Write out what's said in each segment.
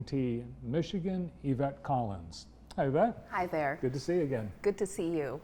AT&T Michigan, Yvette Collins. Hi, Yvette. Hi there. Good to see you again. Good to see you.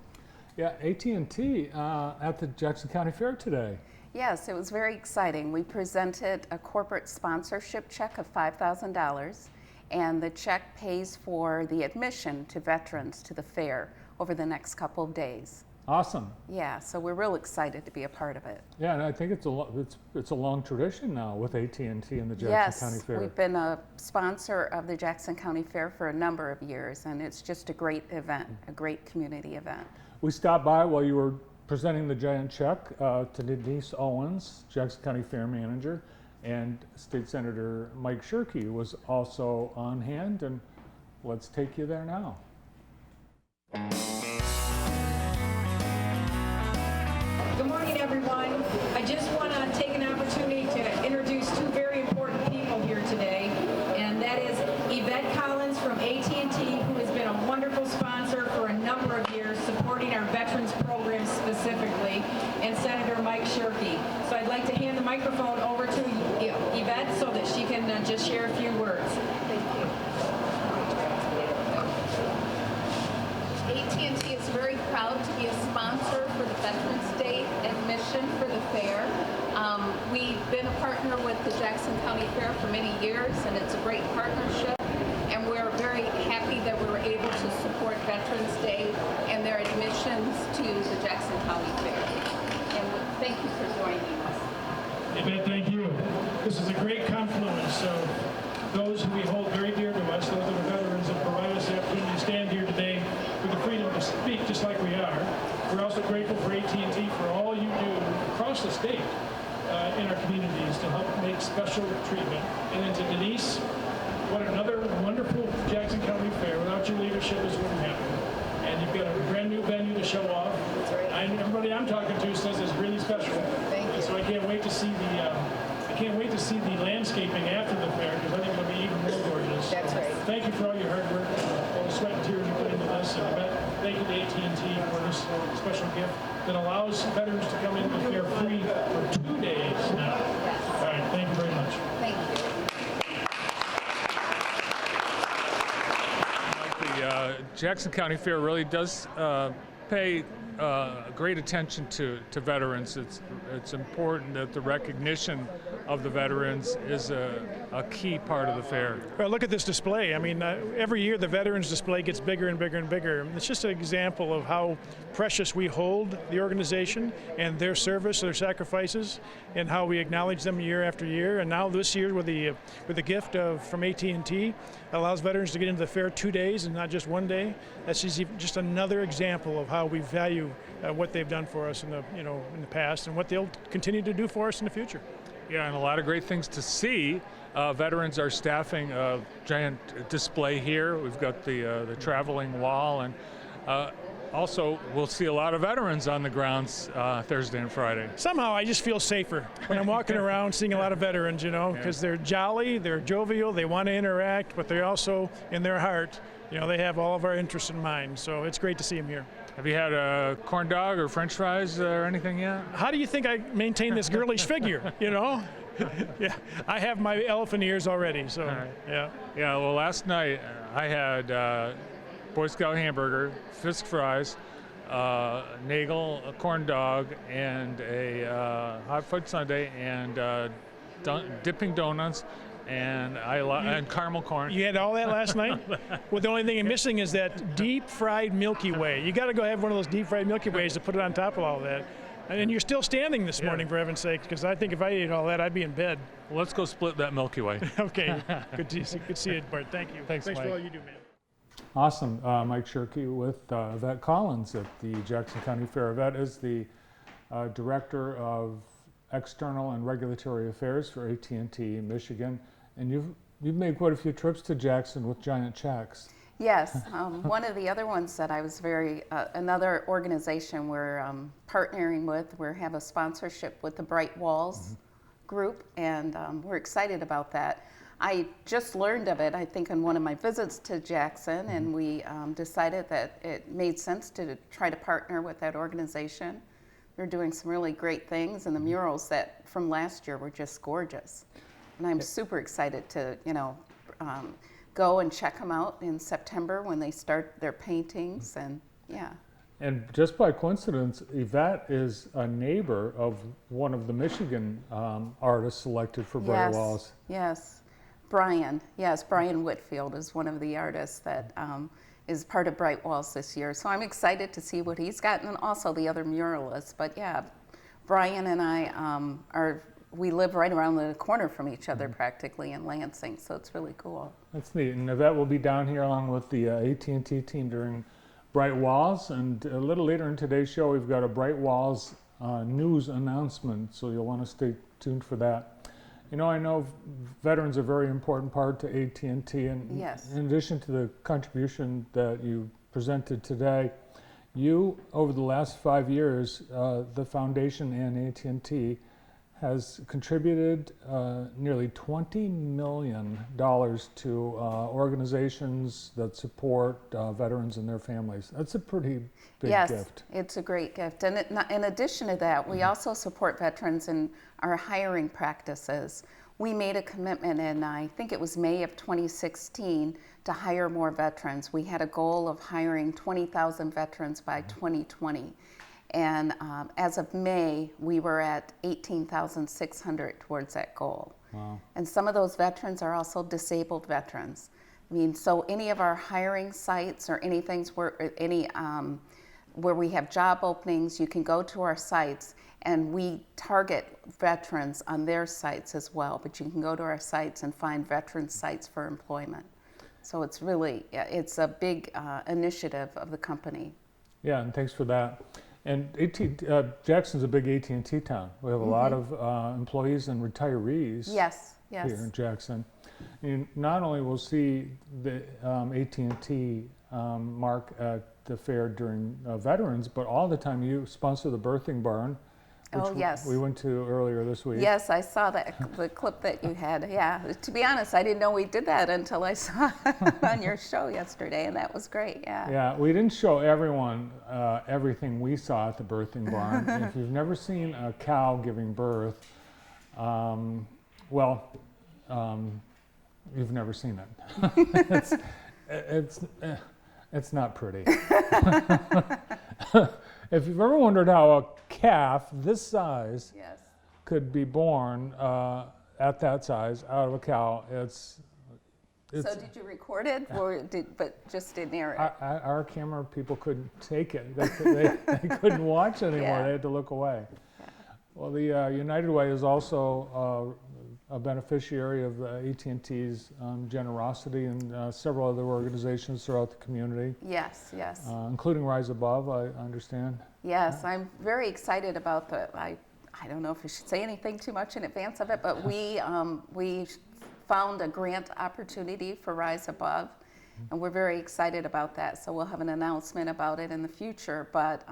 Yeah, AT&T at the Jackson County Fair today. Yes, it was very exciting. We presented a corporate sponsorship check of $5,000, and the check pays for the admission to veterans to the fair over the next couple of days. Awesome. Yeah, so we're real excited to be a part of it. Yeah, and I think it's a long tradition now with AT&T and the Jackson County Fair. Yes, we've been a sponsor of the Jackson County Fair for a number of years, and it's just a great event, a great community event. We stopped by while you were presenting the giant check to Denise Owens, Jackson County Fair Manager, and State Senator Mike Shirkey was also on hand, and let's take you there now. Good morning, everyone. I just want to take an opportunity to introduce two very important people here today, and that is Yvette Collins from AT&T, who has been a wonderful sponsor for a number of years, supporting our veterans program specifically, and Senator Mike Shirkey. So I'd like to hand the microphone over to Yvette so that she can just share a few words. Thank you. AT&T is very proud to be a sponsor for the Veterans Day admission for the fair. We've been a partner with the Jackson County Fair for many years, and it's a great partnership. And we're very happy that we were able to support Veterans Day and their admissions to the Jackson County Fair. And thank you for joining us. Yvette, thank you. This is a great confluence of those who we hold very dear to us, those that are veterans, that provide us the opportunity to stand here today with the freedom to speak just like we are. We're also grateful for AT&T for all you do across the state in our communities to help make special treatment. And then to Denise, what another wonderful Jackson County Fair. Without your leadership, this wouldn't happen. And you've got a brand new venue to show off. That's right. Everybody I'm talking to says it's really special. Thank you. So I can't wait to see the landscaping after the fair, because I think it'll be even more gorgeous. That's right. Thank you for all your hard work, all the sweat and tears you put into this. And thank you to AT&T for this special gift that allows veterans to come into the fair free for 2 days now. All right, thank you very much. Thank you. The Jackson County Fair really does pay great attention to veterans. It's important that the recognition of the veterans is a key part of the fair. Well, look at this display. I mean, every year the veterans display gets bigger and bigger and bigger. It's just an example of how precious we hold the organization and their service, their sacrifices, and how we acknowledge them year after year. And now this year with the gift from AT&T allows veterans to get into the fair 2 days and not just 1 day. That's just another example of how we value what they've done for us in the past and what they'll continue to do for us in the future. Yeah, and a lot of great things to see. Veterans are staffing a giant display here. We've got the traveling wall, and also we'll see a lot of veterans on the grounds Thursday and Friday. Somehow I just feel safer when I'm walking around seeing a lot of veterans, because they're jolly, they're jovial, they want to interact, but they also, in their heart, they have all of our interests in mind. So it's great to see them here. Have you had a corn dog or French fries or anything yet? How do you think I maintain this girlish figure, Yeah, I have my elephant ears already, so, right. Yeah. Yeah, well, last night I had Boy Scout hamburger, fisk fries, nagel, a corn dog, and a hot fudge sundae, and dipping donuts, and and caramel corn. You had all that last night? Well, the only thing I'm missing is that deep fried Milky Way. You got to go have one of those deep fried Milky Ways to put it on top of all that. And you're still standing this morning, for heaven's sake, because I think if I ate all that, I'd be in bed. Well, let's go split that Milky Way. Okay, good to see you, Bart. Thank you. Thanks, for Mike. all you do, man. Awesome. Mike Shirkey with Yvette Collins at the Jackson County Fair. Yvette is the Director of External and Regulatory Affairs for AT&T Michigan, and you've made quite a few trips to Jackson with giant checks. Yes, one of the other ones that I was another organization we're partnering with, we have a sponsorship with the Bright Walls group, and we're excited about that. I just learned of it, I think, on one of my visits to Jackson, and we decided that it made sense to try to partner with that organization. They're doing some really great things, and the murals from last year were just gorgeous. And I'm super excited to, go and check them out in September when they start their paintings, and yeah. And just by coincidence, Yvette is a neighbor of one of the Michigan artists selected for Bright Walls. Yes, Brian. Yes, Brian Whitfield is one of the artists that is part of Bright Walls this year. So I'm excited to see what he's got, and also the other muralists. But yeah, Brian and I we live right around the corner from each other practically in Lansing, so it's really cool. That's neat. And Yvette will be down here along with the AT&T team during Bright Walls, and a little later in today's show we've got a Bright Walls news announcement, so you'll want to stay tuned for that. You know, I know veterans are a very important part to AT&T, and Yes. in addition to the contribution that you presented today, you, over the last 5 years, the foundation and AT&T has contributed nearly $20 million to organizations that support veterans and their families. That's a pretty big Yes, gift. it's a great gift. And in addition to that, we also support veterans in our hiring practices. We made a commitment in, I think it was May of 2016, to hire more veterans. We had a goal of hiring 20,000 veterans by 2020. And as of May, we were at 18,600 towards that goal. Wow. And some of those veterans are also disabled veterans. I mean, so any of our hiring sites or anything where we have job openings, you can go to our sites, and we target veterans on their sites as well. But you can go to our sites and find veteran sites for employment. So it's really, it's a big initiative of the company. Yeah, and thanks for that. And Jackson's a big AT&T town. We have a lot of employees and retirees Yes, here yes. in Jackson. You not only will see the AT&T mark at the fair during Veterans, but all the time you sponsor the birthing barn, which Oh, yes. we went to earlier this week. Yes, I saw that, the clip that you had. Yeah, to be honest, I didn't know we did that until I saw it on your show yesterday, and that was great, yeah. Yeah, we didn't show everyone everything we saw at the birthing barn. If you've never seen a cow giving birth, you've never seen it. It's not pretty. If you've ever wondered how a calf this size Yes. could be born at that size out of a cow, it's So did you record it, but just didn't air it? our camera people couldn't take it. They couldn't watch anymore. Yeah. They had to look away. Well, the United Way is also a beneficiary of AT&T's generosity, and several other organizations throughout the community, Yes, yes. including Rise Above, I understand. Yes, I'm very excited about I don't know if we should say anything too much in advance of it, but we found a grant opportunity for Rise Above, and we're very excited about that. So we'll have an announcement about it in the future, but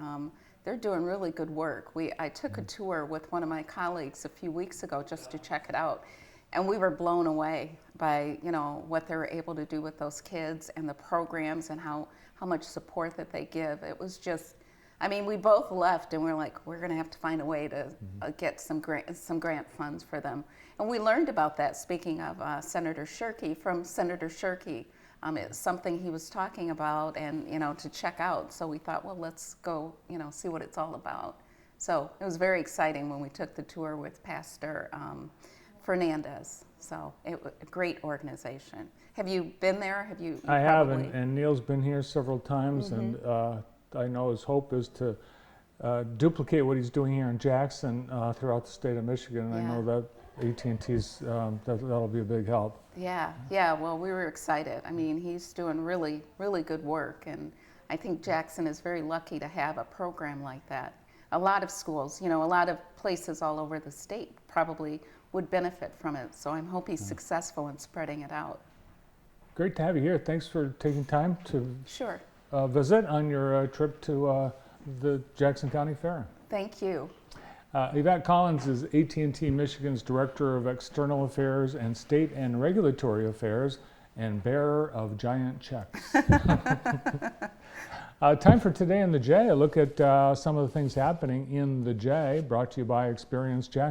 they're doing really good work. I took a tour with one of my colleagues a few weeks ago just to check it out, and we were blown away by what they were able to do with those kids and the programs and how much support that they give. It was just, I mean, we both left and we're like, we're going to have to find a way to get some grant funds for them. And we learned about that, speaking of Senator Shirkey, from Senator Shirkey. It's something he was talking about and, to check out. So we thought, well, let's go, see what it's all about. So it was very exciting when we took the tour with Pastor Fernandez. So it was a great organization. Have you been there? I have, probably- and Neil's been here several times, and I know his hope is to duplicate what he's doing here in Jackson throughout the state of Michigan. And I know that AT&T's, that'll be a big help. Yeah, well, we were excited. I mean, he's doing really, really good work, and I think Jackson is very lucky to have a program like that. A lot of schools, a lot of places all over the state probably would benefit from it, so I hope he's successful in spreading it out. Great to have you here. Thanks for taking time to Sure. visit on your trip to the Jackson County Fair. Thank you. Yvette Collins is AT&T Michigan's Director of External Affairs and State and Regulatory Affairs and bearer of giant checks. Time for Today in the J, a look at some of the things happening in the J, brought to you by Experience Jackson.